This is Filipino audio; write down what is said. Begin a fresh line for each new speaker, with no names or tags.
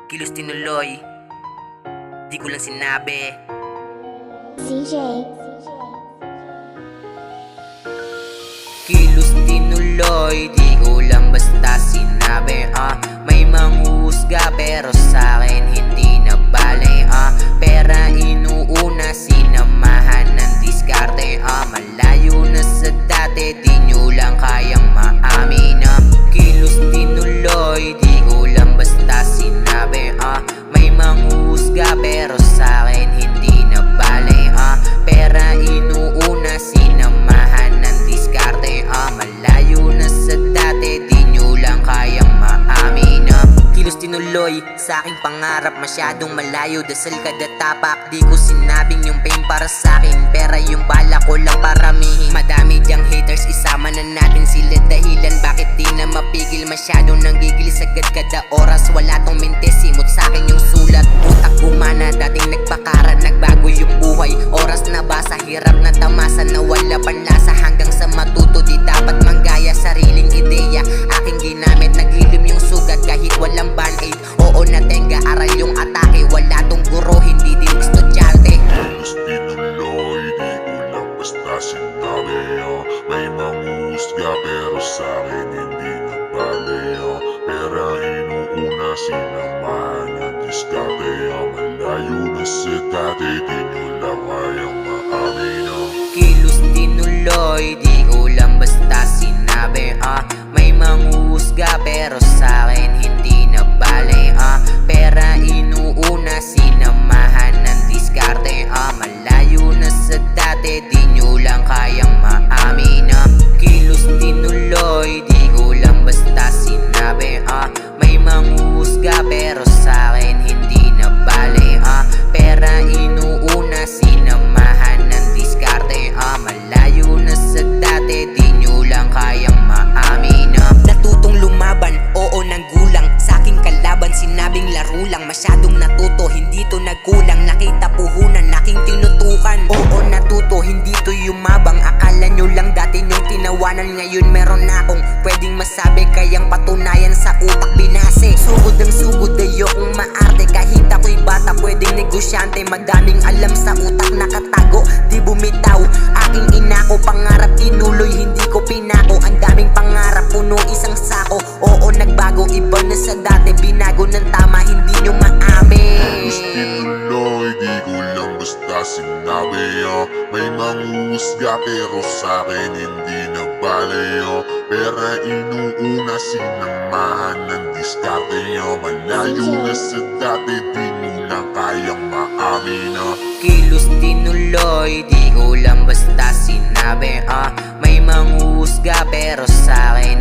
Kilos tinuloy, di ko lang sinabi.
CJ.
Kilos tinuloy, di ko lang basta sinabi. May manghuhusga pero sa'kin hindi na bale. Pera inuuna, sinamahan ng diskarte. Malayo na sa dati, di nyo lang kayang maamin. Kilos tinuloy, di ko lang basta sinabi. May manghuhusga pero sa'kin hindi na bale. Pera inuuna, sinamahan ng diskarte. Malayo na sa dati, di nyo lang kayang maamin. Kilos tinuloy, sa aking pangarap masyadong malayo. Dasal kada tapak, di ko sinabing yung pain para sa'kin. Pera yung bala ko lang paramihin. Madami diyang haters, isama na natin sila. Dahilan bakit di na mapigil, masyadong nanggigilis agad kada oras. Wala tong mente, simot sa'kin yung sulat. Utak gumana, dating nagpakara, nagbago yung buhay. Oras na ba sa hirap na tamasa, na wala panlasa. Hanggang sa matuto, di dapat manggaya sariling ideya. Aking ginamit, naglilim yung sugat kahit walang band-aid. Oo na tenga, aral yung atake. Wala tong guro, hindi din estudyante.
Kilos tinuloy, di ko lang basta sinabi. May manghuhusga pero sa'kin hindi na bale. Pera inuuna, sinamahan ng diskarte. Malayo na sa dati, di nyo lang kayang maamin.
Kilos tinuloy, di ko lang basta sinabi. May manghuhusga pero sa'kin hindi na bale. Pera inuuna, sinamahan ng diskarte. Malayo na sa dati, di nyo lang kayang maamin. Kilos tinuloy, di ko lang basta sinabi. May manghuhusga pero sa'kin hindi na bale. Pera inuuna, sinamahan ng diskarte. Malayo na sa dati, di nyo lang kayang maamin. Natutong lumaban, oo nang gulang. Sa aking kalaban, sinabing laro lang. Masyadong natuto, hindi to nagkulang. Nakita puhunan, aking tinutukan. Oo natuto, hindi to yumabang. Akala nyo lang dati nyo tinawanan. Ngayon meron na akong pwedeng masabi, kayang patunayan sa utak binase. Sugod ang sugod, ayokong maarte. Kahit ako'y bata, pwedeng negosyante. Madaming alam sa utak nakatago, di bumitaw. Aking inako, pangarap tinuloy, hindi ko pinako. Ang daming pangarap, puno isang sako. Oo nagbago, iba na sa dati. Binago ng tama, hindi nyo maamin.
Kilos tinuloy, di ko lang basta sinabi. May manghuhusga pero sa'kin hindi na bale. Pera inuuna, sinamahan ng diskarte. Malayo na sa dati, di mo lang kayang maamin.
Kilos tinuloy, di ko lang basta sinabi. May manghuhusga pero sa'kin